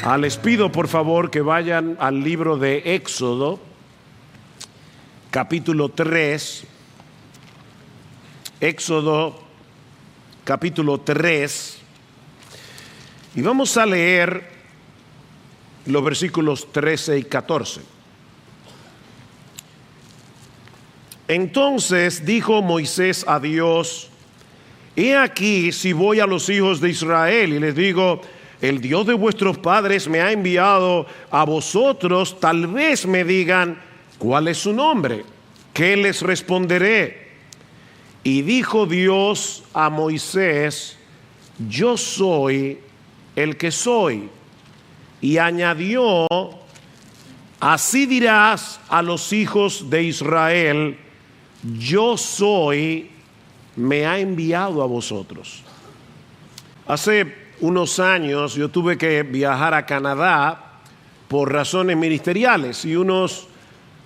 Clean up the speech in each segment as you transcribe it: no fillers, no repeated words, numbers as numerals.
Les pido por favor que vayan al libro de Éxodo, capítulo 3. Éxodo, capítulo 3. Y vamos a leer los versículos 13 y 14. Entonces dijo Moisés a Dios: he aquí, si voy a los hijos de Israel y les digo: el Dios de vuestros padres me ha enviado a vosotros, tal vez me digan: ¿cuál es su nombre? ¿Qué les responderé? Y dijo Dios a Moisés: yo soy el que soy. Y añadió: así dirás a los hijos de Israel: yo soy, me ha enviado a vosotros. Hace unos años yo tuve que viajar a Canadá por razones ministeriales, y unos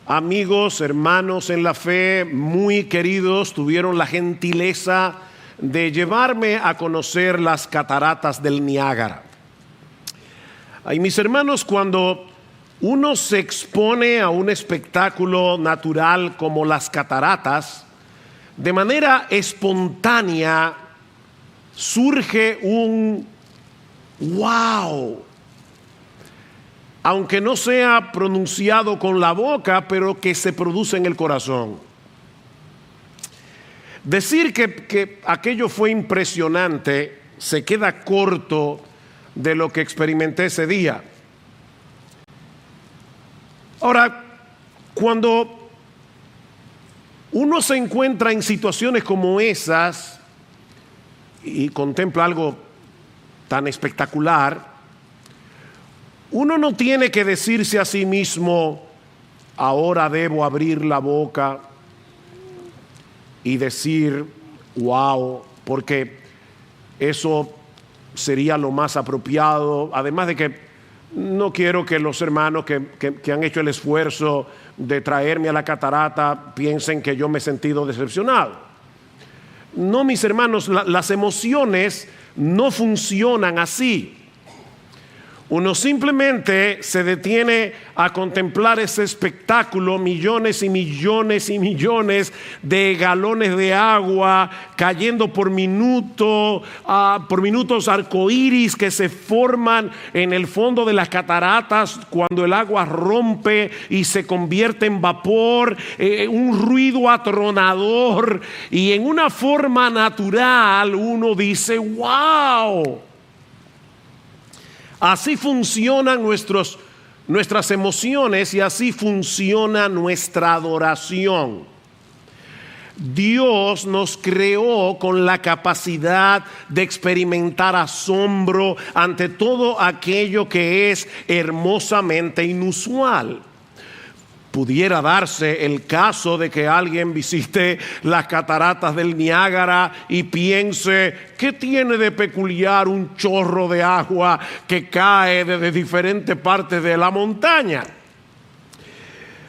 amigos, hermanos en la fe muy queridos tuvieron la gentileza de llevarme a conocer las cataratas del Niágara. Y mis hermanos, cuando uno se expone a un espectáculo natural como las cataratas, de manera espontánea surge un wow, aunque no sea pronunciado con la boca, pero que se produce en el corazón. Decir que aquello fue impresionante se queda corto de lo que experimenté ese día. Ahora, cuando uno se encuentra en situaciones como esas y contempla algo tan espectacular, uno no tiene que decirse a sí mismo: ahora debo abrir la boca y decir wow, porque eso sería lo más apropiado. Además de que no quiero que los hermanos que han hecho el esfuerzo de traerme a la catarata piensen que yo me he sentido decepcionado. No, mis hermanos, las emociones no funcionan así. Uno simplemente se detiene a contemplar ese espectáculo, millones y millones y millones de galones de agua cayendo por minutos arcoíris que se forman en el fondo de las cataratas cuando el agua rompe y se convierte en vapor, un ruido atronador, y en una forma natural uno dice wow. Así funcionan nuestras emociones, y así funciona nuestra adoración. Dios nos creó con la capacidad de experimentar asombro ante todo aquello que es hermosamente inusual. Pudiera darse el caso de que alguien visite las cataratas del Niágara y piense: ¿qué tiene de peculiar un chorro de agua que cae desde diferentes partes de la montaña?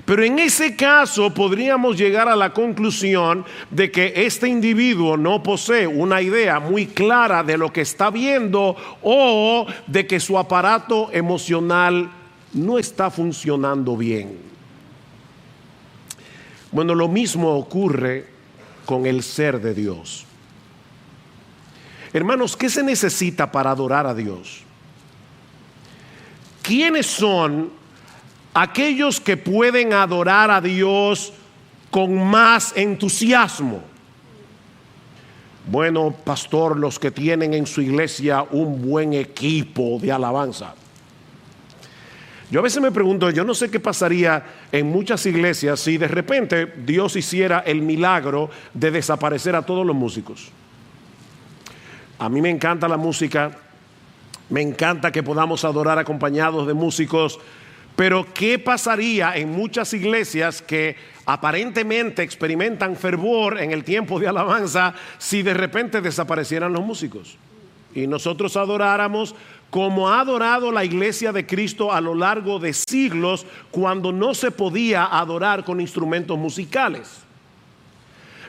Pero en ese caso podríamos llegar a la conclusión de que este individuo no posee una idea muy clara de lo que está viendo, o de que su aparato emocional no está funcionando bien. Bueno, lo mismo ocurre con el ser de Dios. Hermanos, ¿qué se necesita para adorar a Dios? ¿Quiénes son aquellos que pueden adorar a Dios con más entusiasmo? Bueno, pastor, los que tienen en su iglesia un buen equipo de alabanza. Yo a veces me pregunto, yo no sé qué pasaría en muchas iglesias si de repente Dios hiciera el milagro de desaparecer a todos los músicos. A mí me encanta la música, me encanta que podamos adorar acompañados de músicos, pero ¿qué pasaría en muchas iglesias que aparentemente experimentan fervor en el tiempo de alabanza si de repente desaparecieran los músicos y nosotros adoráramos como ha adorado la iglesia de Cristo a lo largo de siglos, cuando no se podía adorar con instrumentos musicales?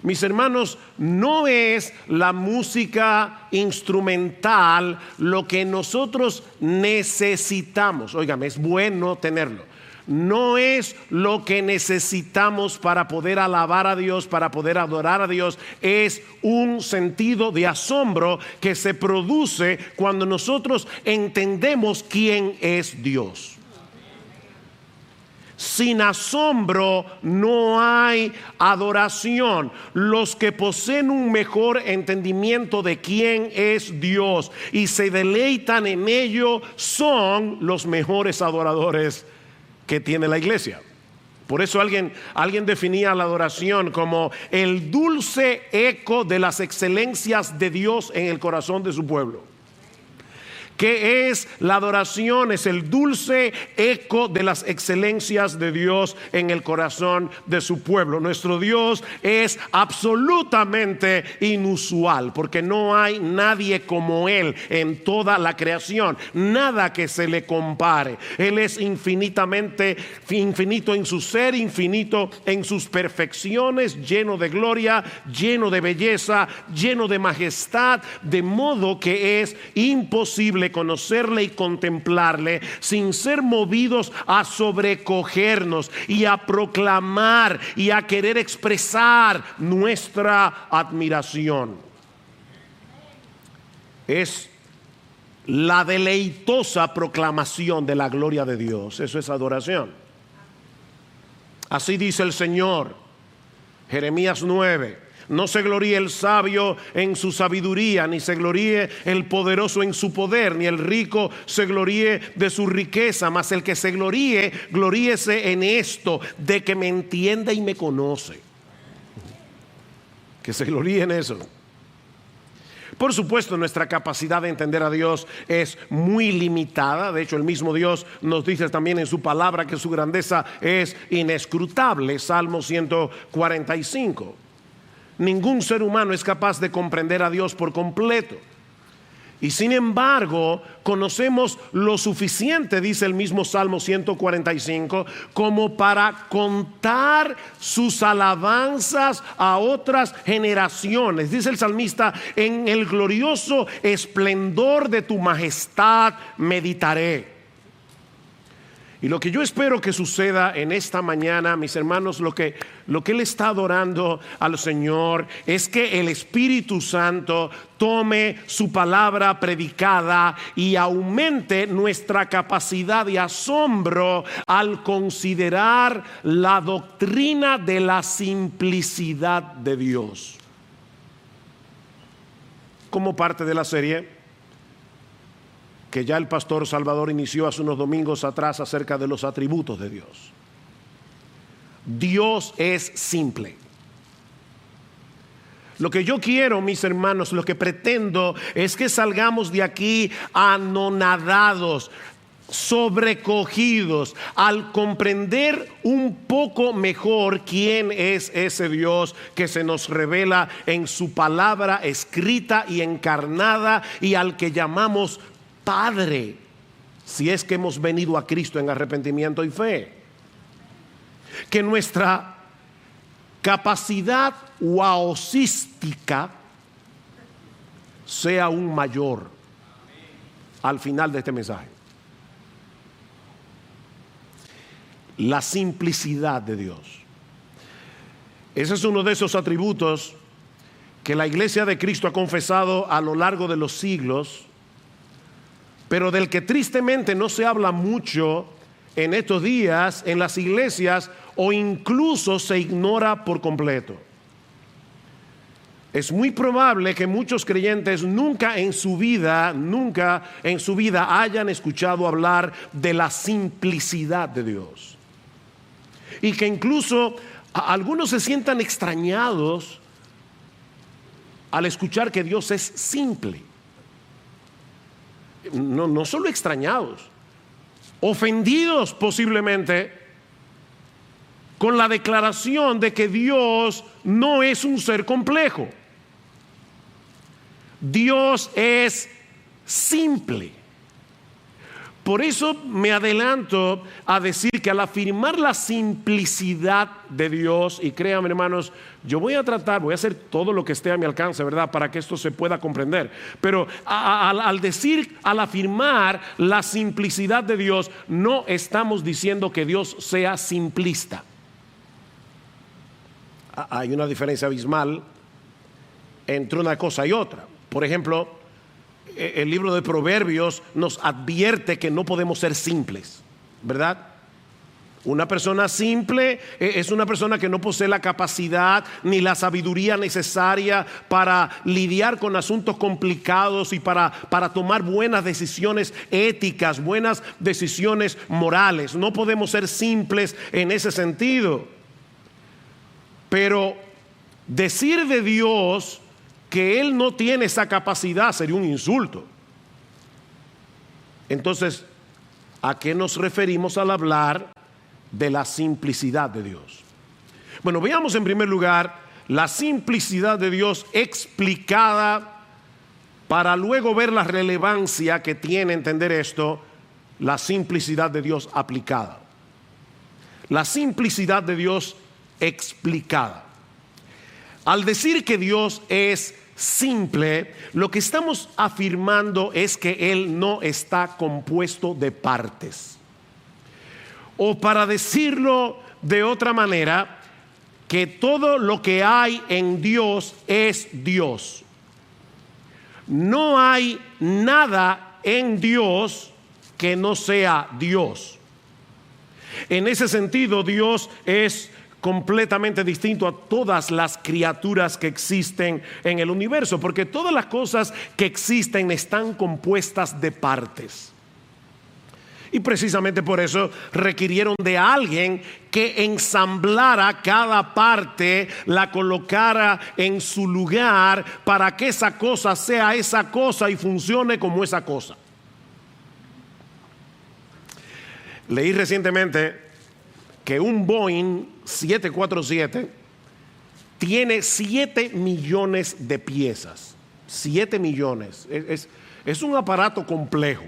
Mis hermanos, no es la música instrumental lo que nosotros necesitamos. Óigame, es bueno tenerlo. No es lo que necesitamos para poder alabar a Dios, para poder adorar a Dios. Es un sentido de asombro que se produce cuando nosotros entendemos quién es Dios. Sin asombro no hay adoración. Los que poseen un mejor entendimiento de quién es Dios y se deleitan en ello son los mejores adoradores que tiene la iglesia. Por eso alguien definía la adoración como el dulce eco de las excelencias de Dios en el corazón de su pueblo. ¿Qué es la adoración? Es el dulce eco de las excelencias de Dios en el corazón de su pueblo. Nuestro Dios es absolutamente inusual, porque no hay nadie como Él en toda la creación, nada que se le compare. Él es infinito en su ser, infinito en sus perfecciones, lleno de gloria, lleno de belleza, lleno de majestad, de modo que es imposible conocerle y contemplarle sin ser movidos a sobrecogernos y a proclamar y a querer expresar nuestra admiración. Es la deleitosa proclamación de la gloria de Dios. Eso es adoración. Así dice el Señor, Jeremías 9. No se gloríe el sabio en su sabiduría, ni se gloríe el poderoso en su poder, ni el rico se gloríe de su riqueza, mas el que se gloríe, gloríese en esto, de que me entienda y me conoce. Que se gloríe en eso. Por supuesto, nuestra capacidad de entender a Dios es muy limitada. De hecho, el mismo Dios nos dice también en su palabra que su grandeza es inescrutable. Salmo 145. Ningún ser humano es capaz de comprender a Dios por completo. Y sin embargo, conocemos lo suficiente, dice el mismo Salmo 145, como para contar sus alabanzas a otras generaciones. Dice el salmista, en el glorioso esplendor de tu majestad meditaré. Y lo que yo espero que suceda en esta mañana, mis hermanos, lo que Él está adorando al Señor es que el Espíritu Santo tome su palabra predicada y aumente nuestra capacidad de asombro al considerar la doctrina de la simplicidad de Dios. Como parte de la serie que ya el pastor Salvador inició hace unos domingos atrás acerca de los atributos de Dios. Dios es simple. Lo que yo quiero, mis hermanos, lo que pretendo es que salgamos de aquí anonadados, sobrecogidos, al comprender un poco mejor quién es ese Dios que se nos revela en su palabra escrita y encarnada, y al que llamamos Padre, si es que hemos venido a Cristo en arrepentimiento y fe. Que nuestra capacidad waosística sea aún mayor al final de este mensaje. La simplicidad de Dios. Ese es uno de esos atributos que la iglesia de Cristo ha confesado a lo largo de los siglos, pero del que tristemente no se habla mucho en estos días en las iglesias, o incluso se ignora por completo. Es muy probable que muchos creyentes nunca en su vida hayan escuchado hablar de la simplicidad de Dios, y que incluso algunos se sientan extrañados al escuchar que Dios es simple. No solo extrañados, ofendidos posiblemente con la declaración de que Dios no es un ser complejo. Dios es simple. Por eso me adelanto a decir que al afirmar la simplicidad de Dios, y créanme hermanos, yo voy a hacer todo lo que esté a mi alcance, ¿verdad? Para que esto se pueda comprender. Pero al afirmar la simplicidad de Dios, no estamos diciendo que Dios sea simplista. Hay una diferencia abismal entre una cosa y otra. Por ejemplo, el libro de Proverbios nos advierte que no podemos ser simples, ¿verdad? Una persona simple es una persona que no posee la capacidad ni la sabiduría necesaria para lidiar con asuntos complicados y para tomar buenas decisiones éticas, buenas decisiones morales. No podemos ser simples en ese sentido. Pero decir de Dios que Él no tiene esa capacidad sería un insulto. Entonces, ¿a qué nos referimos al hablar de la simplicidad de Dios? Bueno, veamos en primer lugar la simplicidad de Dios explicada para luego ver la relevancia que tiene entender esto, la simplicidad de Dios aplicada. La simplicidad de Dios explicada. Al decir que Dios es simple, lo que estamos afirmando es que Él no está compuesto de partes. O para decirlo de otra manera, que todo lo que hay en Dios es Dios. No hay nada en Dios que no sea Dios. En ese sentido, Dios es completamente distinto a todas las criaturas que existen en el universo, porque todas las cosas que existen están compuestas de partes. Y precisamente por eso requirieron de alguien que ensamblara cada parte, la colocara en su lugar para que esa cosa sea esa cosa y funcione como esa cosa. Leí recientemente que un Boeing 747 tiene 7 millones de piezas. 7 millones. Es un aparato complejo.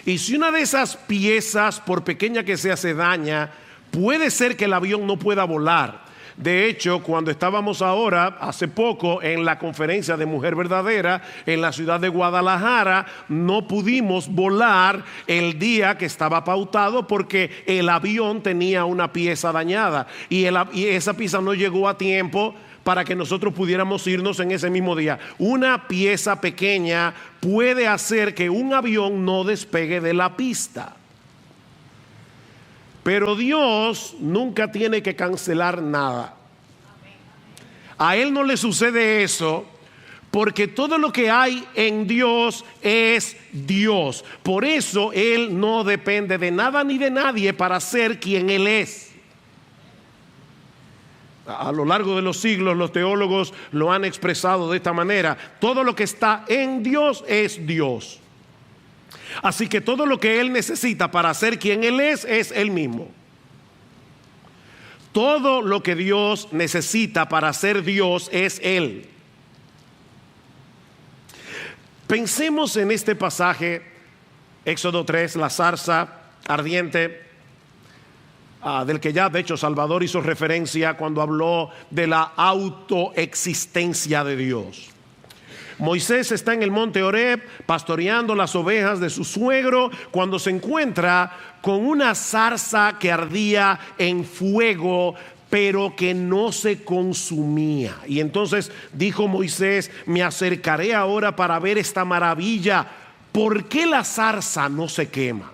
Y si una de esas piezas, por pequeña que sea, se daña, puede ser que el avión no pueda volar. De hecho, cuando estábamos ahora, hace poco, en la conferencia de Mujer Verdadera en la ciudad de Guadalajara, no pudimos volar el día que estaba pautado porque el avión tenía una pieza dañada y esa pieza no llegó a tiempo para que nosotros pudiéramos irnos en ese mismo día. Una pieza pequeña puede hacer que un avión no despegue de la pista. Pero Dios nunca tiene que cancelar nada. A Él no le sucede eso, porque todo lo que hay en Dios es Dios. Por eso Él no depende de nada ni de nadie para ser quien Él es. A lo largo de los siglos los teólogos lo han expresado de esta manera: todo lo que está en Dios es Dios. Así que todo lo que Él necesita para ser quien Él es Él mismo. Todo lo que Dios necesita para ser Dios es Él. Pensemos en este pasaje, Éxodo 3, la zarza ardiente, del que ya de hecho Salvador hizo referencia cuando habló de la autoexistencia de Dios. Moisés está en el monte Horeb pastoreando las ovejas de su suegro cuando se encuentra con una zarza que ardía en fuego, pero que no se consumía. Y entonces dijo Moisés: me acercaré ahora para ver esta maravilla. ¿Por qué la zarza no se quema?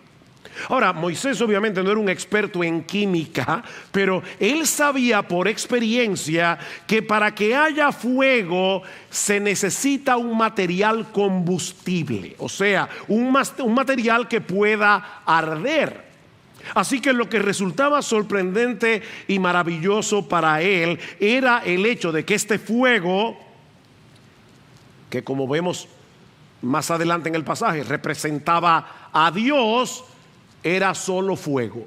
Ahora, Moisés obviamente no era un experto en química, pero él sabía por experiencia que para que haya fuego se necesita un material combustible, o sea, un material que pueda arder. Así que lo que resultaba sorprendente y maravilloso para él era el hecho de que este fuego, que como vemos más adelante en el pasaje representaba a Dios, era solo fuego,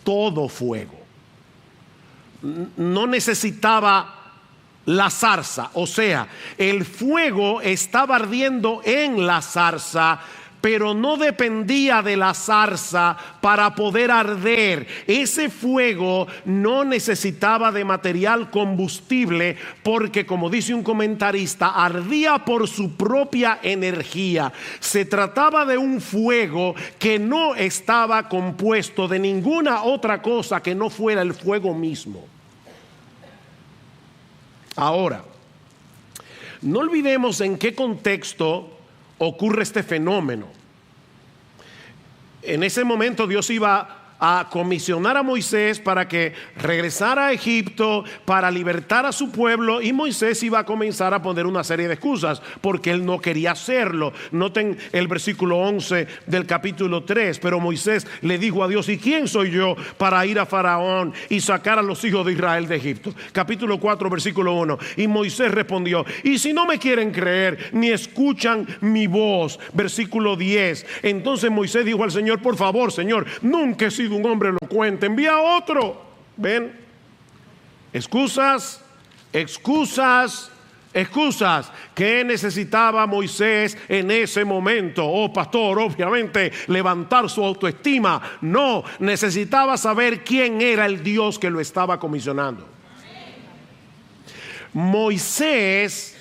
todo fuego. No necesitaba la zarza, o sea, el fuego estaba ardiendo en la zarza, pero no dependía de la zarza para poder arder. Ese fuego no necesitaba de material combustible porque, como dice un comentarista, ardía por su propia energía. Se trataba de un fuego que no estaba compuesto de ninguna otra cosa que no fuera el fuego mismo. Ahora, no olvidemos en qué contexto ocurre este fenómeno. En ese momento Dios iba a comisionar a Moisés para que regresara a Egipto para libertar a su pueblo, y Moisés iba a comenzar a poner una serie de excusas porque él no quería hacerlo. Noten el versículo 11 del capítulo 3. Pero Moisés le dijo a Dios: ¿y quién soy yo para ir a Faraón y sacar a los hijos de Israel de Egipto? Capítulo 4 versículo 1. Y Moisés respondió: ¿y si no me quieren creer ni escuchan mi voz? Versículo 10. Entonces Moisés dijo al Señor: por favor, Señor, nunca he sido un hombre elocuente, envía a otro. ¿Ven? Excusas, excusas, excusas. ¿Qué necesitaba Moisés en ese momento? Oh, pastor, obviamente levantar su autoestima. No, necesitaba saber quién era el Dios que lo estaba comisionando. Moisés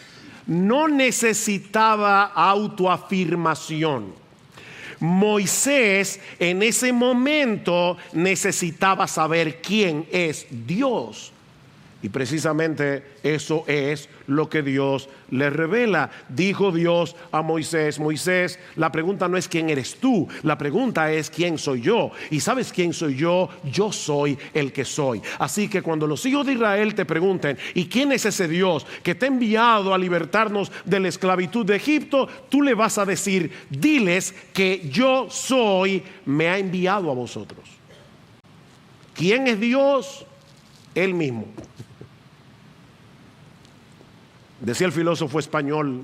no necesitaba autoafirmación. Moisés en ese momento necesitaba saber quién es Dios. Y precisamente eso es lo que Dios le revela. Dijo Dios a Moisés: Moisés, la pregunta no es quién eres tú, la pregunta es quién soy yo. ¿Y sabes quién soy yo? Yo soy el que soy. Así que cuando los hijos de Israel te pregunten: ¿y quién es ese Dios que te ha enviado a libertarnos de la esclavitud de Egipto? Tú le vas a decir: diles que yo soy, me ha enviado a vosotros. ¿Quién es Dios? Él mismo. Decía el filósofo español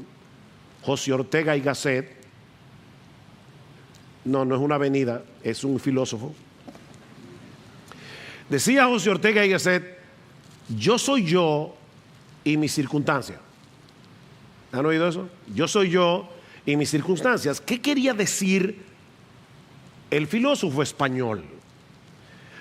José Ortega y Gasset. No es una avenida, es un filósofo. Decía José Ortega y Gasset: yo soy yo y mis circunstancias. ¿Han oído eso? Yo soy yo y mis circunstancias. ¿Qué quería decir el filósofo español?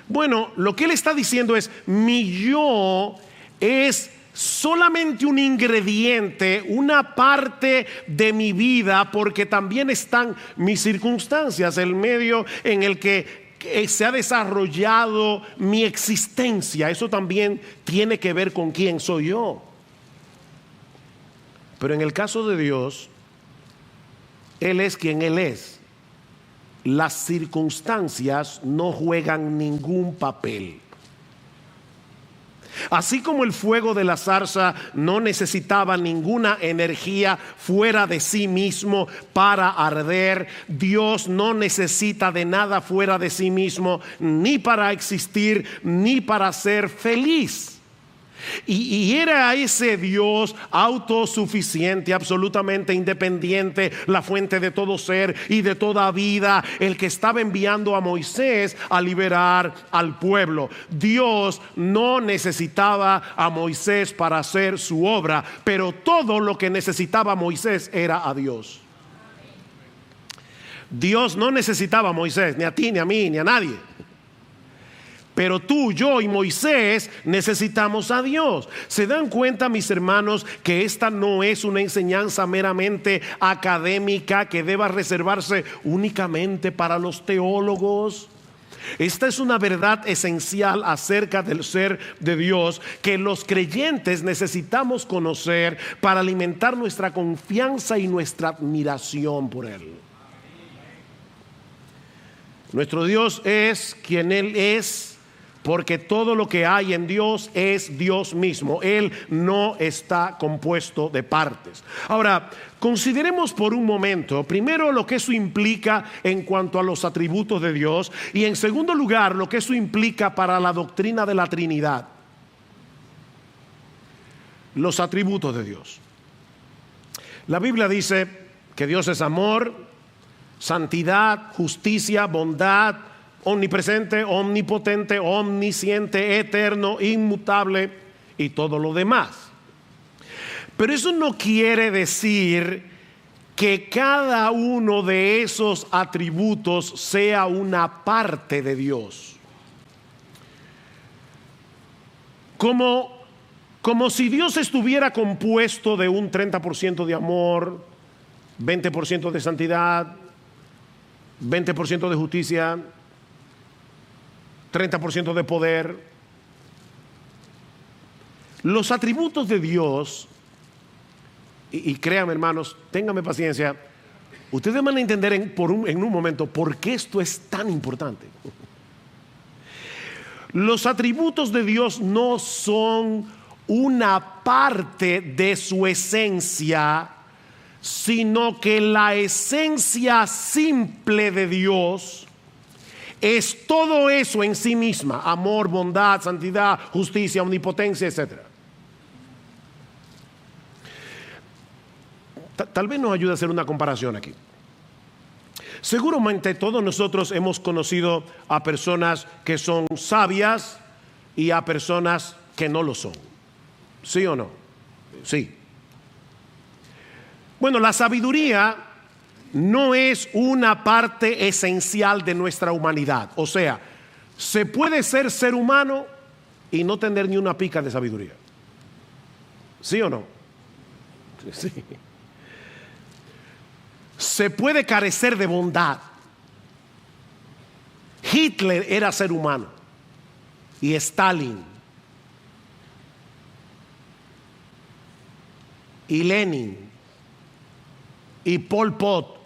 Bueno, lo que él está diciendo es: mi yo es solamente un ingrediente, una parte de mi vida, porque también están mis circunstancias, el medio en el que se ha desarrollado mi existencia. Eso también tiene que ver con quién soy yo. Pero en el caso de Dios, Él es quien Él es. Las circunstancias no juegan ningún papel. Así como el fuego de la zarza no necesitaba ninguna energía fuera de sí mismo para arder, Dios no necesita de nada fuera de sí mismo, ni para existir, ni para ser feliz. Y era ese Dios autosuficiente, absolutamente independiente, la fuente de todo ser y de toda vida, el que estaba enviando a Moisés a liberar al pueblo. Dios no necesitaba a Moisés para hacer su obra, pero todo lo que necesitaba Moisés era a Dios. Dios no necesitaba a Moisés, ni a ti, ni a mí, ni a nadie. Pero tú, yo y Moisés necesitamos a Dios. ¿Se dan cuenta, mis hermanos, que esta no es una enseñanza meramente académica que deba reservarse únicamente para los teólogos? Esta es una verdad esencial acerca del ser de Dios que los creyentes necesitamos conocer para alimentar nuestra confianza y nuestra admiración por Él. Nuestro Dios es quien Él es, porque todo lo que hay en Dios es Dios mismo. Él no está compuesto de partes. Ahora, consideremos por un momento, primero, lo que eso implica en cuanto a los atributos de Dios, y en segundo lugar, lo que eso implica para la doctrina de la Trinidad. Los atributos de Dios. La Biblia dice que Dios es amor, santidad, justicia, bondad, omnipresente, omnipotente, omnisciente, eterno, inmutable y todo lo demás. Pero eso no quiere decir que cada uno de esos atributos sea una parte de Dios. Como si Dios estuviera compuesto de un 30% de amor, 20% de santidad, 20% de justicia, 30% de poder. Los atributos de Dios, y créanme hermanos, ténganme paciencia, ustedes van a entender en un momento por qué esto es tan importante. Los atributos de Dios no son una parte de su esencia, sino que la esencia simple de Dios es todo eso en sí misma: amor, bondad, santidad, justicia, omnipotencia, etc. Tal vez nos ayude a hacer una comparación aquí. Seguramente todos nosotros hemos conocido a personas que son sabias y a personas que no lo son. ¿Sí o no? Sí. Bueno, la sabiduría no es una parte esencial de nuestra humanidad. O sea, se puede ser humano y no tener ni una pizca de sabiduría. ¿Sí o no? Sí. Se puede carecer de bondad. Hitler era ser humano, y Stalin, y Lenin, y Pol Pot,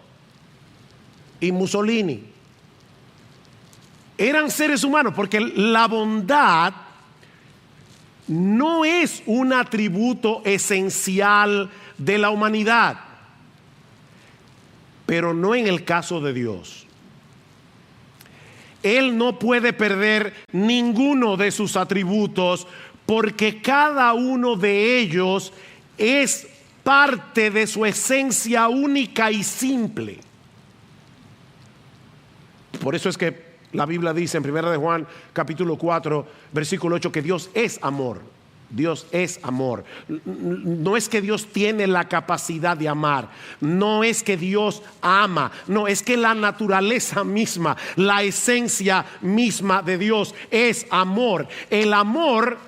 y Mussolini eran seres humanos, porque la bondad no es un atributo esencial de la humanidad. Pero no en el caso de Dios. Él no puede perder ninguno de sus atributos, porque cada uno de ellos es parte de su esencia única y simple. Por eso es que la Biblia dice en 1 de Juan capítulo 4 versículo 8 que Dios es amor. Dios es amor. No es que Dios tiene la capacidad de amar, no es que Dios ama, no, es que la naturaleza misma, la esencia misma de Dios es amor. El amor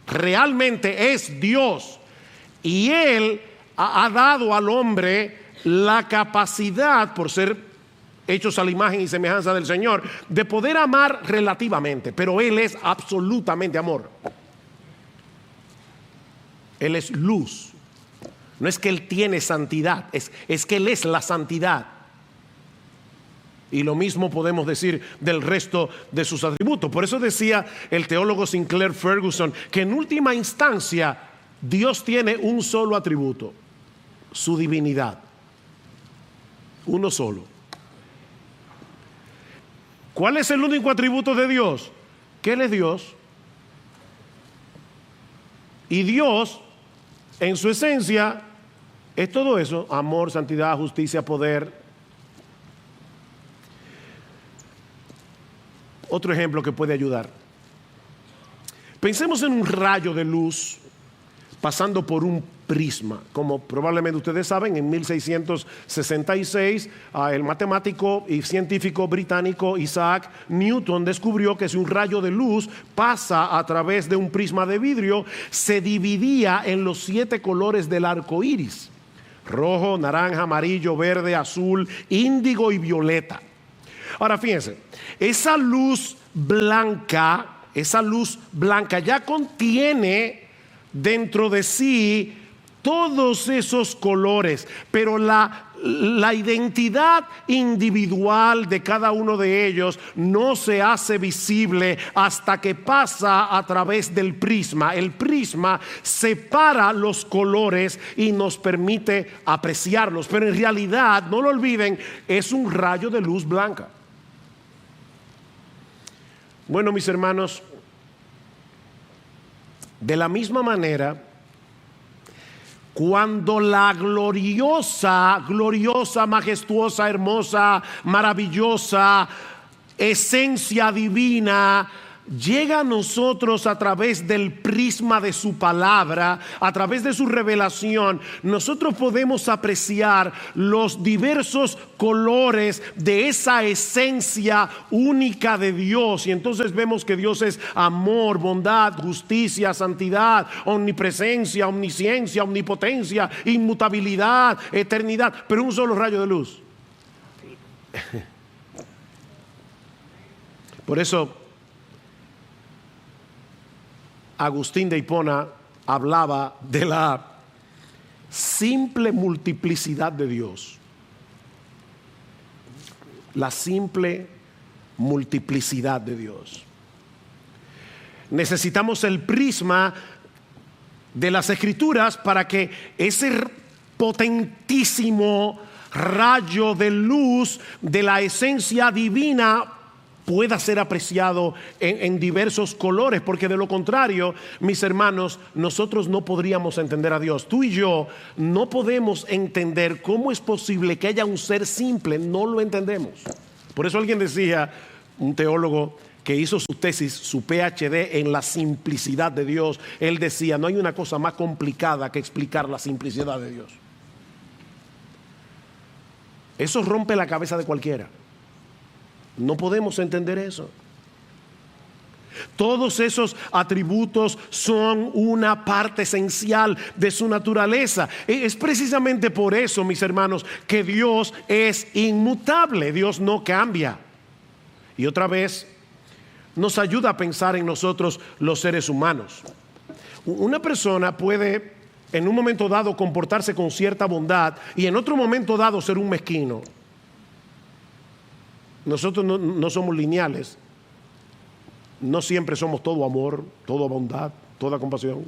realmente es Dios, y Él ha dado al hombre la capacidad, por ser hechos a la imagen y semejanza del Señor, de poder amar relativamente, pero Él es absolutamente amor. Él es luz. No es que Él tiene santidad, es que Él es la santidad. Y lo mismo podemos decir del resto de sus atributos. Por eso decía el teólogo Sinclair Ferguson que en última instancia Dios tiene un solo atributo: su divinidad. Uno solo. ¿Cuál es el único atributo de Dios? Que Él es Dios. Y Dios, en su esencia, es todo eso: amor, santidad, justicia, poder. Otro ejemplo que puede ayudar. Pensemos en un rayo de luz pasando por un prisma. Como probablemente ustedes saben, en 1666 el matemático y científico británico Isaac Newton descubrió que si un rayo de luz pasa a través de un prisma de vidrio, se dividía en los 7 colores del arco iris: rojo, naranja, amarillo, verde, azul, índigo y violeta. Ahora fíjense, esa luz blanca ya contiene dentro de sí todos esos colores, pero la identidad individual de cada uno de ellos no se hace visible hasta que pasa a través del prisma. El prisma separa los colores y nos permite apreciarlos, pero en realidad, no lo olviden, es un rayo de luz blanca. Bueno, mis hermanos, de la misma manera, cuando la gloriosa, majestuosa, hermosa, maravillosa esencia divina llega a nosotros a través del prisma de su palabra, a través de su revelación, nosotros podemos apreciar los diversos colores de esa esencia única de Dios. Y entonces vemos que Dios es amor, bondad, justicia, santidad, omnipresencia, omnisciencia, omnipotencia, inmutabilidad, eternidad, pero un solo rayo de luz. Por eso Agustín de Hipona hablaba de la simple multiplicidad de Dios. La simple multiplicidad de Dios. Necesitamos el prisma de las Escrituras para que ese potentísimo rayo de luz de la esencia divina pueda ser apreciado en diversos colores, porque de lo contrario, mis hermanos, nosotros no podríamos entender a Dios. Tú y yo no podemos entender cómo es posible que haya un ser simple, no lo entendemos. Por eso alguien decía, un teólogo que hizo su tesis, su PhD en la simplicidad de Dios, él decía, no hay una cosa más complicada que explicar la simplicidad de Dios. Eso rompe la cabeza de cualquiera. No podemos entender eso. Todos esos atributos son una parte esencial de su naturaleza. Es precisamente por eso, mis hermanos, que Dios es inmutable. Dios no cambia. Y otra vez, nos ayuda a pensar en nosotros los seres humanos. Una persona puede en un momento dado comportarse con cierta bondad y en otro momento dado ser un mezquino. Nosotros no somos lineales. No siempre somos todo amor, toda bondad, toda compasión.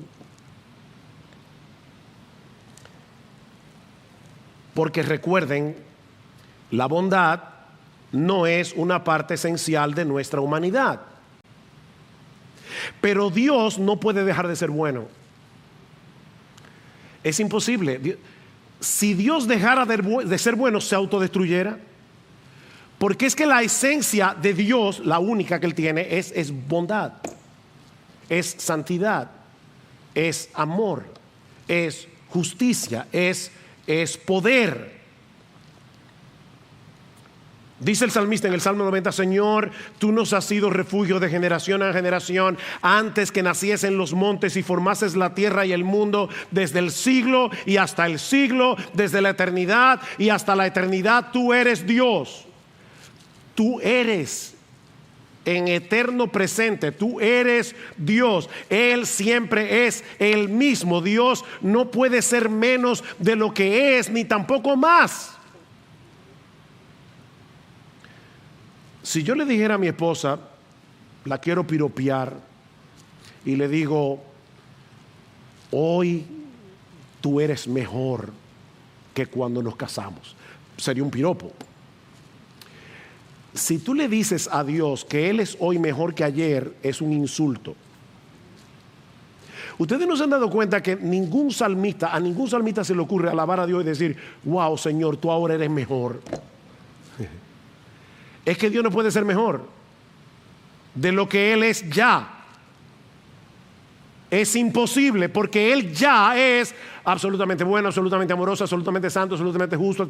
Porque recuerden, la bondad no es una parte esencial de nuestra humanidad. Pero Dios no puede dejar de ser bueno. Es imposible. Si Dios dejara de ser bueno, se autodestruyera. Porque es que la esencia de Dios, la única que Él tiene, es bondad, es santidad, es amor, es justicia, es poder. Dice el salmista en el Salmo 90, Señor, tú nos has sido refugio de generación a generación, antes que naciesen los montes y formases la tierra y el mundo, desde el siglo y hasta el siglo, desde la eternidad y hasta la eternidad, tú eres Dios. Tú eres en eterno presente, tú eres Dios. Él siempre es el mismo. Dios no puede ser menos de lo que es, ni tampoco más. Si yo le dijera a mi esposa, la quiero piropear, y le digo, hoy tú eres mejor que cuando nos casamos, sería un piropo. Si tú le dices a Dios que Él es hoy mejor que ayer, es un insulto. Ustedes no se han dado cuenta que a ningún salmista se le ocurre alabar a Dios y decir, wow, Señor, tú ahora eres mejor. Es que Dios no puede ser mejor de lo que Él es ya. Es imposible, porque Él ya es absolutamente bueno, absolutamente amoroso, absolutamente santo, absolutamente justo.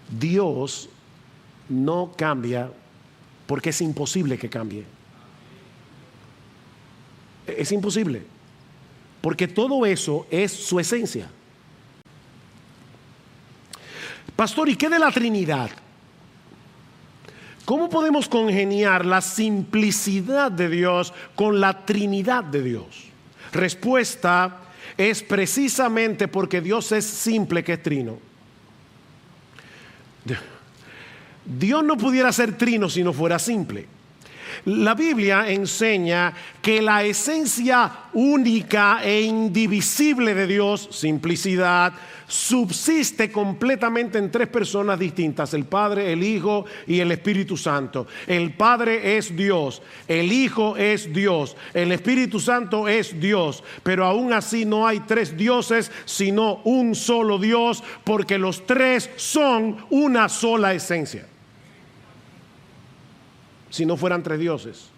Dios no cambia porque es imposible que cambie. Es imposible, porque todo eso es su esencia. Pastor, ¿y qué de la Trinidad? ¿Cómo podemos congeniar la simplicidad de Dios con la Trinidad de Dios? Respuesta es precisamente porque Dios es simple que es trino. Dios no pudiera ser trino si no fuera simple. La Biblia enseña que la esencia única e indivisible de Dios, simplicidad, subsiste completamente en tres personas distintas: el Padre, el Hijo y el Espíritu Santo. El Padre es Dios, el Hijo es Dios, el Espíritu Santo es Dios, pero aún así no hay tres dioses, sino un solo Dios, porque los tres son una sola esencia. Si no fueran tres dioses.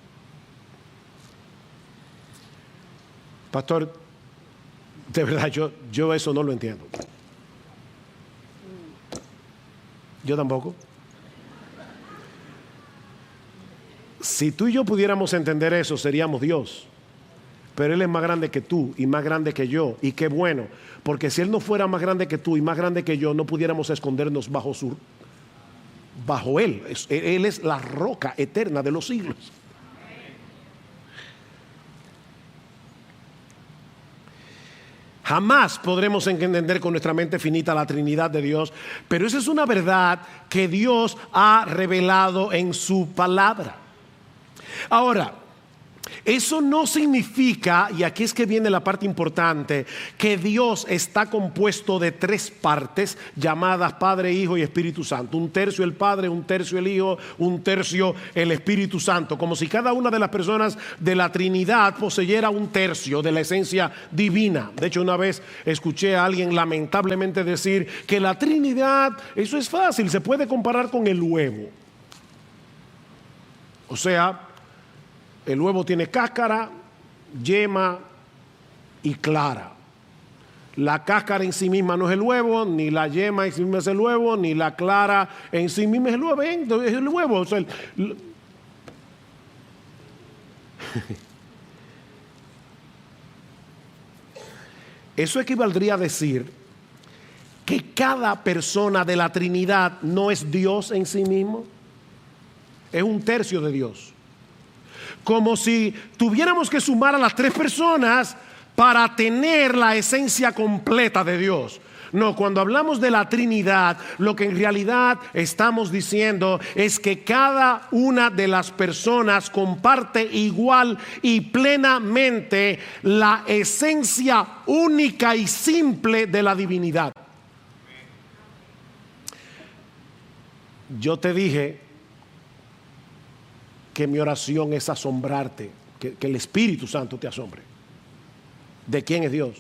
Pastor, de verdad yo eso no lo entiendo. Yo tampoco. Si tú y yo pudiéramos entender eso, seríamos Dios. Pero Él es más grande que tú y más grande que yo. Y qué bueno, porque si Él no fuera más grande que tú y más grande que yo, no pudiéramos escondernos bajo Él. Él es la roca eterna de los siglos. Jamás podremos entender con nuestra mente finita la Trinidad de Dios, pero esa es una verdad que Dios ha revelado en su palabra. Ahora, eso no significa, y aquí es que viene la parte importante, que Dios está compuesto de tres partes llamadas Padre, Hijo y Espíritu Santo. Un tercio el Padre, un tercio el Hijo, un tercio el Espíritu Santo. Como si cada una de las personas de la Trinidad poseyera un tercio de la esencia divina. De hecho, una vez escuché a alguien lamentablemente decir que la Trinidad, eso es fácil, se puede comparar con el huevo. O sea, el huevo tiene cáscara, yema y clara. La cáscara en sí misma no es el huevo, ni la yema en sí misma es el huevo, ni la clara en sí misma es el huevo. Es el huevo. O sea, eso equivaldría a decir que cada persona de la Trinidad no es Dios en sí mismo. Es un tercio de Dios. Como si tuviéramos que sumar a las tres personas para tener la esencia completa de Dios. No, cuando hablamos de la Trinidad, lo que en realidad estamos diciendo es que cada una de las personas comparte igual y plenamente la esencia única y simple de la divinidad. Yo te dije que mi oración es asombrarte, que el Espíritu Santo te asombre. ¿De quién es Dios?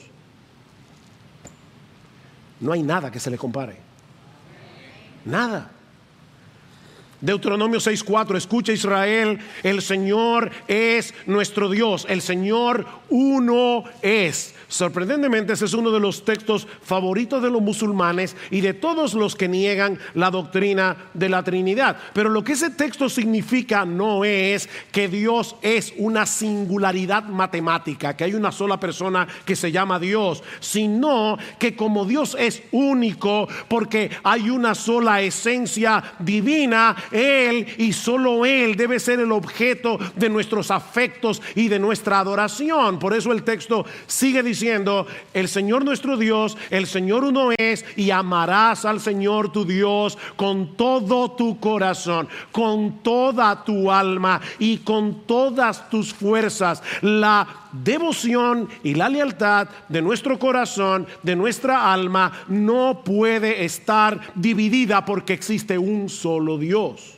No hay nada que se le compare. Nada. Deuteronomio 6:4, escucha Israel, el Señor es nuestro Dios, el Señor uno es. Sorprendentemente ese es uno de los textos favoritos de los musulmanes y de todos los que niegan la doctrina de la Trinidad. Pero lo que ese texto significa no es que Dios es una singularidad matemática, que hay una sola persona que se llama Dios, sino que como Dios es único porque hay una sola esencia divina, Él y solo Él debe ser el objeto de nuestros afectos y de nuestra adoración. Por eso el texto sigue diciendo: el Señor nuestro Dios, el Señor uno es, y amarás al Señor tu Dios con todo tu corazón, con toda tu alma y con todas tus fuerzas. La devoción y la lealtad de nuestro corazón, de nuestra alma, no puede estar dividida porque existe un solo Dios.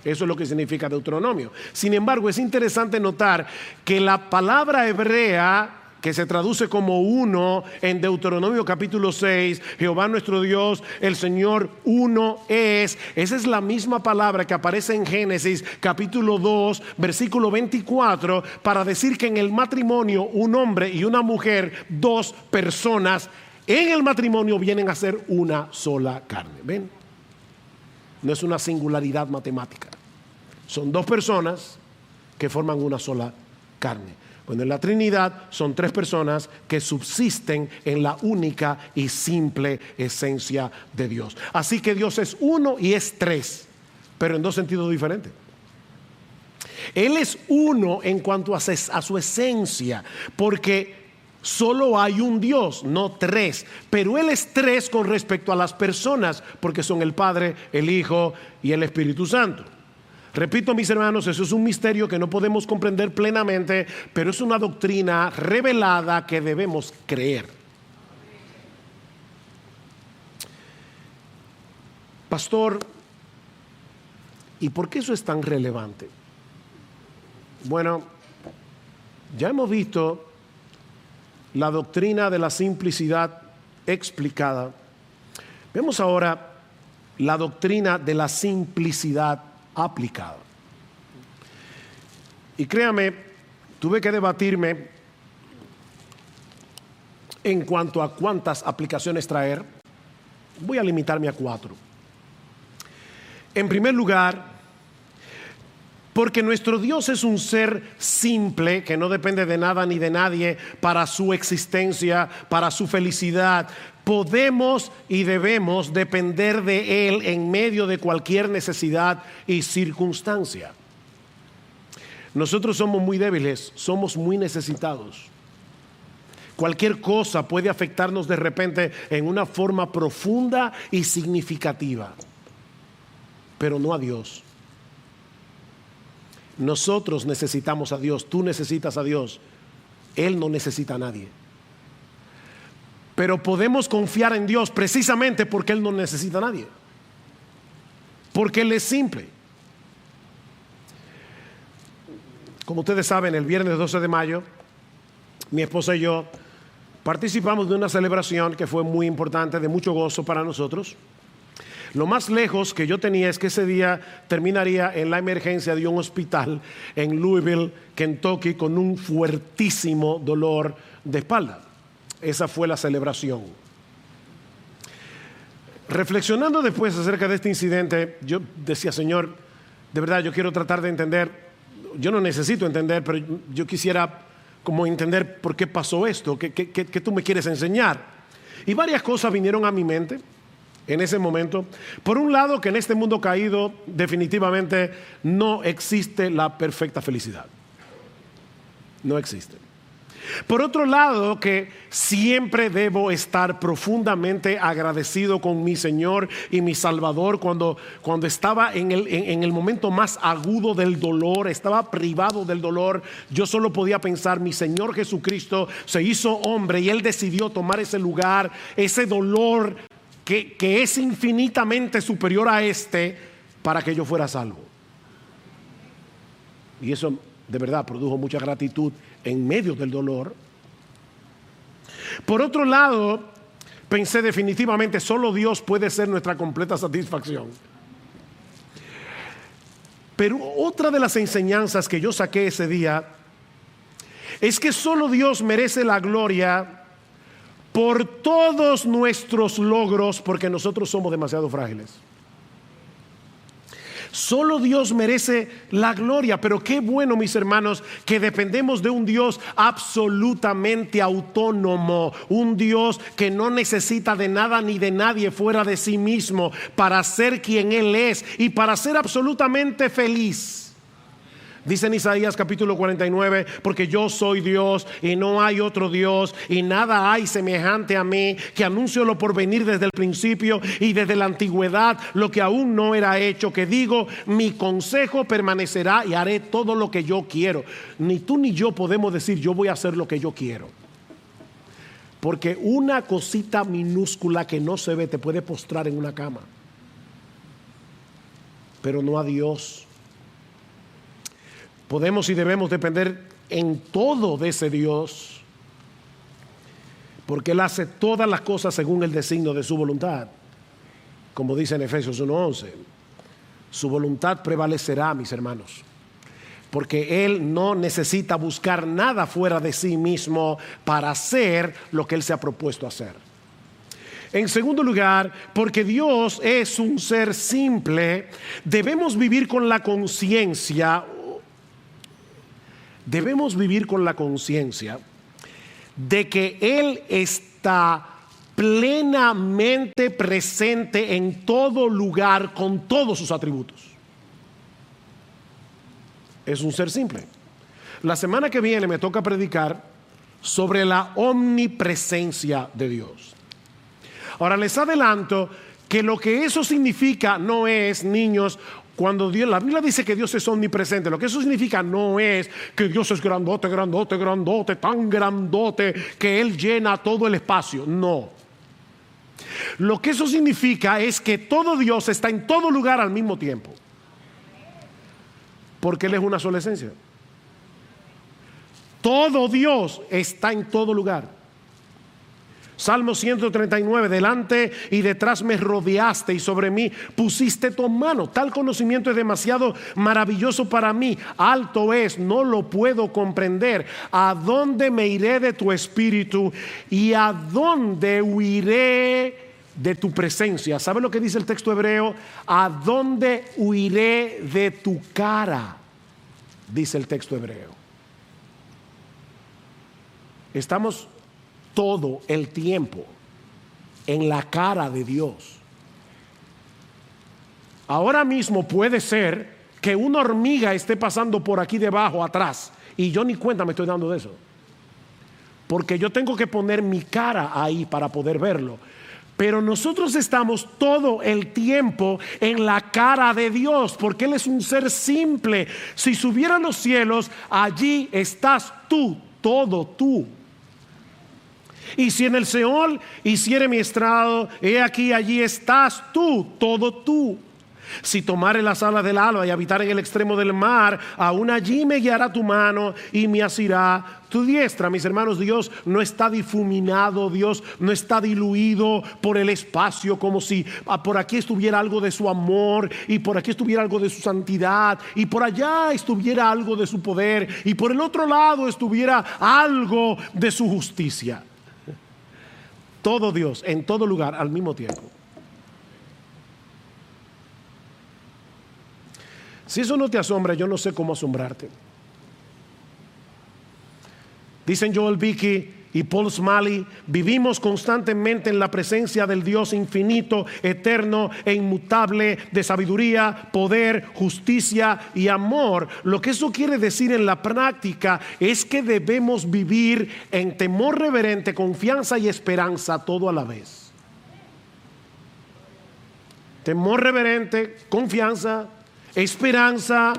Eso es lo que significa Deuteronomio. Sin embargo, es interesante notar que la palabra hebrea que se traduce como uno en Deuteronomio capítulo 6, Jehová nuestro Dios, el Señor uno es. Esa es la misma palabra que aparece en Génesis capítulo 2, versículo 24, para decir que en el matrimonio un hombre y una mujer, dos personas, en el matrimonio vienen a ser una sola carne. ¿Ven? No es una singularidad matemática. Son dos personas que forman una sola carne. Bueno, en la Trinidad son tres personas que subsisten en la única y simple esencia de Dios. Así que Dios es uno y es tres, pero en dos sentidos diferentes. Él es uno en cuanto a su esencia, porque solo hay un Dios, no tres. Pero Él es tres con respecto a las personas, porque son el Padre, el Hijo y el Espíritu Santo. Repito, mis hermanos, eso es un misterio que no podemos comprender plenamente, pero es una doctrina revelada que debemos creer. Pastor, ¿y por qué eso es tan relevante? Bueno, ya hemos visto la doctrina de la simplicidad explicada. Vemos ahora la doctrina de la simplicidad aplicada. Y créame, tuve que debatirme en cuanto a cuántas aplicaciones traer. Voy a limitarme a 4. En primer lugar, porque nuestro Dios es un ser simple que no depende de nada ni de nadie para su existencia, para su felicidad. Podemos y debemos depender de Él en medio de cualquier necesidad y circunstancia. Nosotros somos muy débiles, somos muy necesitados. Cualquier cosa puede afectarnos de repente en una forma profunda y significativa, pero no a Dios. Nosotros necesitamos a Dios, tú necesitas a Dios, Él no necesita a nadie. Pero podemos confiar en Dios precisamente porque Él no necesita a nadie, porque Él es simple. Como ustedes saben, el viernes 12 de mayo, mi esposa y yo participamos de una celebración que fue muy importante, de mucho gozo para nosotros. Lo más lejos que yo tenía es que ese día terminaría en la emergencia de un hospital en Louisville, Kentucky, con un fuertísimo dolor de espalda. Esa fue la celebración. Reflexionando después acerca de este incidente, yo decía, Señor, de verdad yo quiero tratar de entender, yo no necesito entender, pero yo quisiera como entender por qué pasó esto, qué tú me quieres enseñar. Y varias cosas vinieron a mi mente en ese momento. Por un lado, que en este mundo caído definitivamente no existe la perfecta felicidad. No existe. Por otro lado, que siempre debo estar profundamente agradecido con mi Señor y mi Salvador cuando estaba en el momento más agudo del dolor, estaba privado del dolor. Yo solo podía pensar, mi Señor Jesucristo se hizo hombre y Él decidió tomar ese lugar, ese dolor que es infinitamente superior a este, para que yo fuera salvo. Y eso de verdad produjo mucha gratitud en medio del dolor. Por otro lado, pensé definitivamente, solo Dios puede ser nuestra completa satisfacción. Pero otra de las enseñanzas que yo saqué ese día es que solo Dios merece la gloria por todos nuestros logros, porque nosotros somos demasiado frágiles. Solo Dios merece la gloria, pero qué bueno, mis hermanos, que dependemos de un Dios absolutamente autónomo, un Dios que no necesita de nada ni de nadie fuera de sí mismo para ser quien Él es y para ser absolutamente feliz. Dice en Isaías capítulo 49, porque yo soy Dios y no hay otro Dios y nada hay semejante a mí, que anuncio lo por venir desde el principio y desde la antigüedad, lo que aún no era hecho, que digo, mi consejo permanecerá y haré todo lo que yo quiero. Ni tú ni yo podemos decir, yo voy a hacer lo que yo quiero, porque una cosita minúscula que no se ve te puede postrar en una cama, pero no a Dios. Podemos y debemos depender en todo de ese Dios, porque Él hace todas las cosas según el designio de su voluntad. Como dice en Efesios 1:11, su voluntad prevalecerá, mis hermanos, porque Él no necesita buscar nada fuera de sí mismo para hacer lo que Él se ha propuesto hacer. En segundo lugar, porque Dios es un ser simple, debemos vivir con la conciencia. Debemos vivir con la conciencia de que Él está plenamente presente en todo lugar con todos sus atributos. Es un ser simple. La semana que viene me toca predicar sobre la omnipresencia de Dios. Ahora les adelanto que lo que eso significa no es, niños, Cuando la Biblia dice que Dios es omnipresente, lo que eso significa no es que Dios es grandote, grandote, grandote, tan grandote que Él llena todo el espacio. No. Lo que eso significa es que todo Dios está en todo lugar al mismo tiempo. Porque Él es una sola esencia. Todo Dios está en todo lugar. Salmo 139, delante y detrás me rodeaste y sobre mí pusiste tu mano. Tal conocimiento es demasiado maravilloso para mí. Alto es, no lo puedo comprender. ¿A dónde me iré de tu espíritu y a dónde huiré de tu presencia? ¿Sabe lo que dice el texto hebreo? ¿A dónde huiré de tu cara? Dice el texto hebreo. Estamos todo el tiempo en la cara de Dios. Ahora mismo puede ser que una hormiga esté pasando por aquí debajo, atrás, y yo ni cuenta me estoy dando de eso, porque yo tengo que poner mi cara ahí para poder verlo. Pero nosotros estamos todo el tiempo en la cara de Dios, porque Él es un ser simple. Si subiera a los cielos, allí estás tú, todo tú. Y si en el Seol hiciere mi estrado, he aquí allí estás tú, todo tú. Si tomare las alas del alba y habitar en el extremo del mar, aún allí me guiará tu mano y me asirá tu diestra. Mis hermanos, Dios no está difuminado, Dios no está diluido por el espacio, como si por aquí estuviera algo de su amor y por aquí estuviera algo de su santidad y por allá estuviera algo de su poder y por el otro lado estuviera algo de su justicia. Todo Dios en todo lugar al mismo tiempo. Si eso no te asombra, yo no sé cómo asombrarte. Dicen Joel Beeke y Paul Smalley, vivimos constantemente en la presencia del Dios infinito, eterno e inmutable, de sabiduría, poder, justicia y amor. Lo que eso quiere decir en la práctica es que debemos vivir en temor reverente, confianza y esperanza todo a la vez. Temor reverente, confianza, esperanza,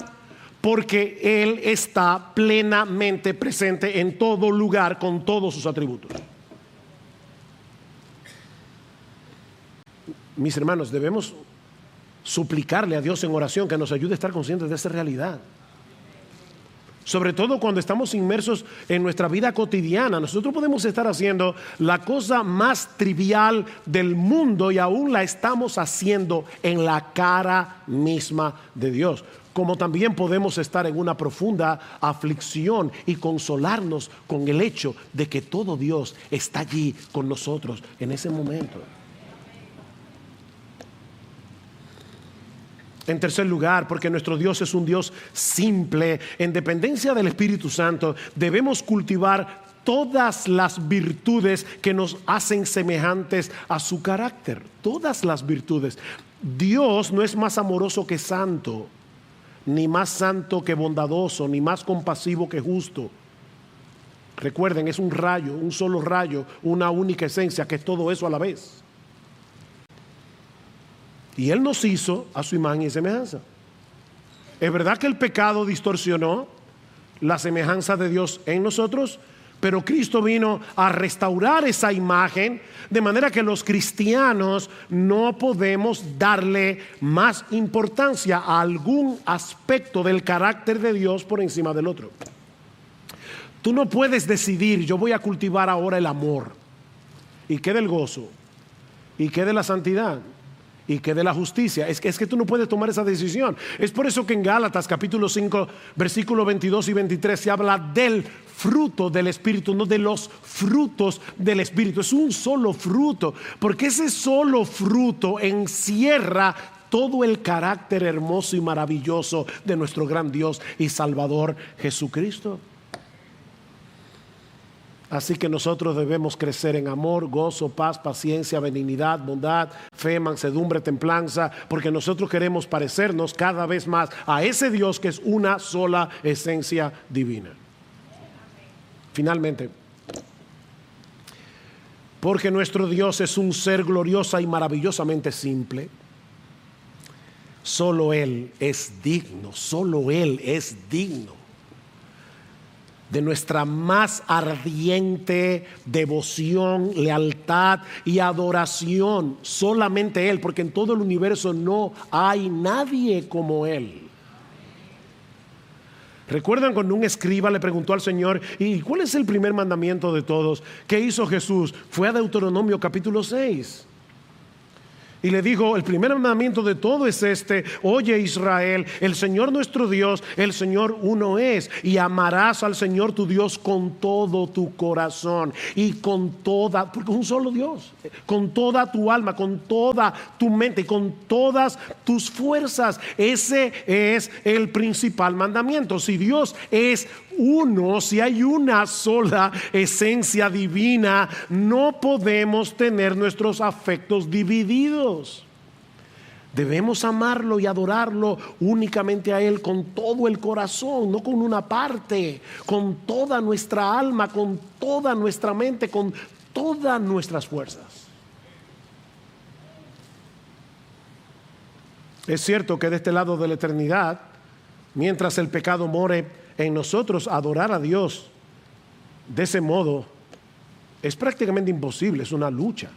porque Él está plenamente presente en todo lugar con todos sus atributos. Mis hermanos, debemos suplicarle a Dios en oración que nos ayude a estar conscientes de esta realidad. Sobre todo cuando estamos inmersos en nuestra vida cotidiana. Nosotros podemos estar haciendo la cosa más trivial del mundo y aún la estamos haciendo en la cara misma de Dios. Como también podemos estar en una profunda aflicción y consolarnos con el hecho de que todo Dios está allí con nosotros en ese momento. En tercer lugar, porque nuestro Dios es un Dios simple, en dependencia del Espíritu Santo, debemos cultivar todas las virtudes que nos hacen semejantes a su carácter. Todas las virtudes. Dios no es más amoroso que santo, ni más santo que bondadoso, ni más compasivo que justo. Recuerden, es un rayo, un solo rayo, una única esencia, que es todo eso a la vez. Y Él nos hizo a su imagen y semejanza. Es verdad que el pecado distorsionó la semejanza de Dios en nosotros, pero Cristo vino a restaurar esa imagen, de manera que los cristianos no podemos darle más importancia a algún aspecto del carácter de Dios por encima del otro. Tú no puedes decidir, yo voy a cultivar ahora el amor, y qué del gozo, y qué de la santidad, y que de la justicia. Es que tú no puedes tomar esa decisión. Es por eso que en Gálatas capítulo 5 versículos 22 y 23 se habla del fruto del Espíritu, no de los frutos del Espíritu. Es un solo fruto, porque ese solo fruto encierra todo el carácter hermoso y maravilloso de nuestro gran Dios y Salvador Jesucristo. Así que nosotros debemos crecer en amor, gozo, paz, paciencia, benignidad, bondad, fe, mansedumbre, templanza, porque nosotros queremos parecernos cada vez más a ese Dios que es una sola esencia divina. Finalmente, porque nuestro Dios es un ser gloriosa y maravillosamente simple, Solo Él es digno, solo Él es digno de nuestra más ardiente devoción, lealtad y adoración. Solamente Él, porque en todo el universo no hay nadie como Él. ¿Recuerdan cuando un escriba le preguntó al Señor: ¿y cuál es el primer mandamiento de todos? ¿Qué hizo Jesús? Fue a Deuteronomio capítulo 6. Y le dijo: el primer mandamiento de todo es este: oye Israel, el Señor nuestro Dios, el Señor uno es, y amarás al Señor tu Dios con todo tu corazón y con toda, porque es un solo Dios, con toda tu alma, con toda tu mente y con todas tus fuerzas. Ese es el principal mandamiento. Si Dios es uno, si hay una sola esencia divina, no podemos tener nuestros afectos divididos. Debemos amarlo y adorarlo únicamente a Él con todo el corazón, no con una parte, con toda nuestra alma, con toda nuestra mente, con todas nuestras fuerzas. Es cierto que de este lado de la eternidad, mientras el pecado more en nosotros, adorar a Dios de ese modo es prácticamente imposible, es una lucha.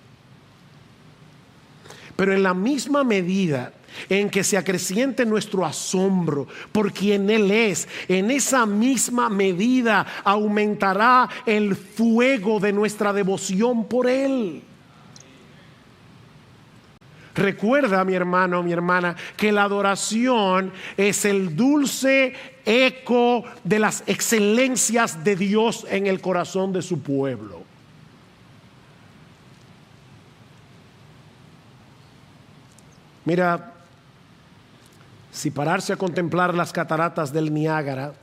Pero en la misma medida en que se acreciente nuestro asombro por quien Él es, en esa misma medida aumentará el fuego de nuestra devoción por Él. Recuerda, mi hermano, mi hermana, que la adoración es el dulce eco de las excelencias de Dios en el corazón de su pueblo. Mira, si pararse a contemplar las cataratas del Niágara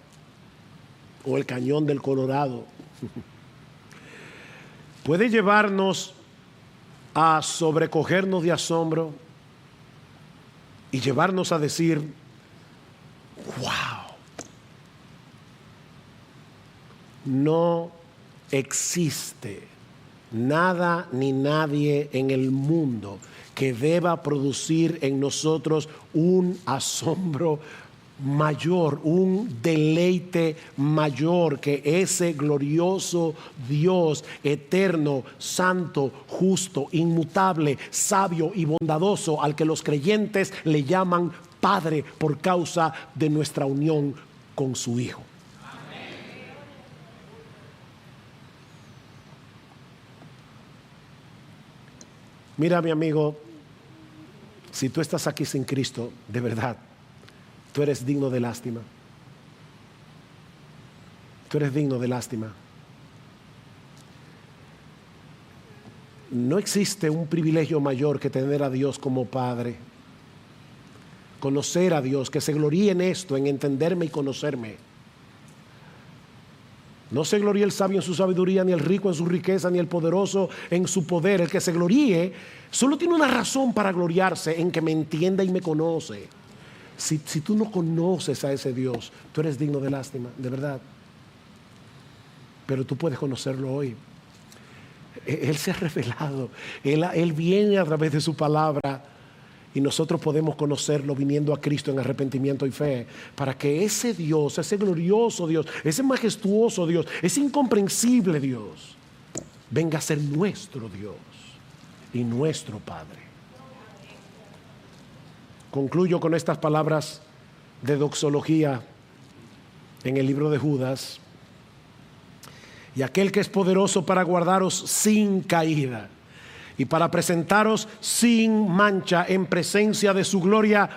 o el cañón del Colorado puede llevarnos a sobrecogernos de asombro y llevarnos a decir: wow, no existe nada ni nadie en el mundo que deba producir en nosotros un asombro mayor, un deleite mayor que ese glorioso Dios eterno, santo, justo, inmutable, sabio y bondadoso, al que los creyentes le llaman Padre por causa de nuestra unión con su Hijo. Mira, mi amigo, si tú estás aquí sin Cristo, de verdad, tú eres digno de lástima. Tú eres digno de lástima. No existe un privilegio mayor que tener a Dios como Padre. Conocer a Dios, que se gloríe en esto, en entenderme y conocerme. No se gloríe el sabio en su sabiduría, ni el rico en su riqueza, ni el poderoso en su poder. El que se gloríe solo tiene una razón para gloriarse: en que me entienda y me conoce. Si tú no conoces a ese Dios, tú eres digno de lástima, de verdad. Pero tú puedes conocerlo hoy. Él se ha revelado. Él viene a través de su palabra. Y nosotros podemos conocerlo viniendo a Cristo en arrepentimiento y fe, para que ese Dios, ese glorioso Dios, ese majestuoso Dios, ese incomprensible Dios, venga a ser nuestro Dios y nuestro Padre. Concluyo con estas palabras de doxología en el libro de Judas: y aquel que es poderoso para guardaros sin caída y para presentaros sin mancha en presencia de su gloria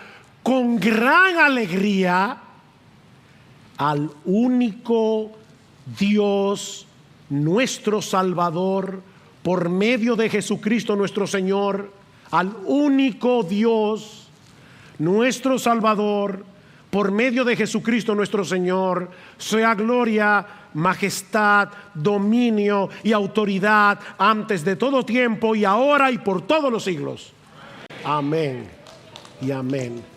con gran alegría, al único Dios, nuestro Salvador, por medio de Jesucristo nuestro Señor, al único Dios, nuestro Salvador, por medio de Jesucristo nuestro Señor, sea gloria, majestad, dominio y autoridad antes de todo tiempo y ahora y por todos los siglos. Amén y amén.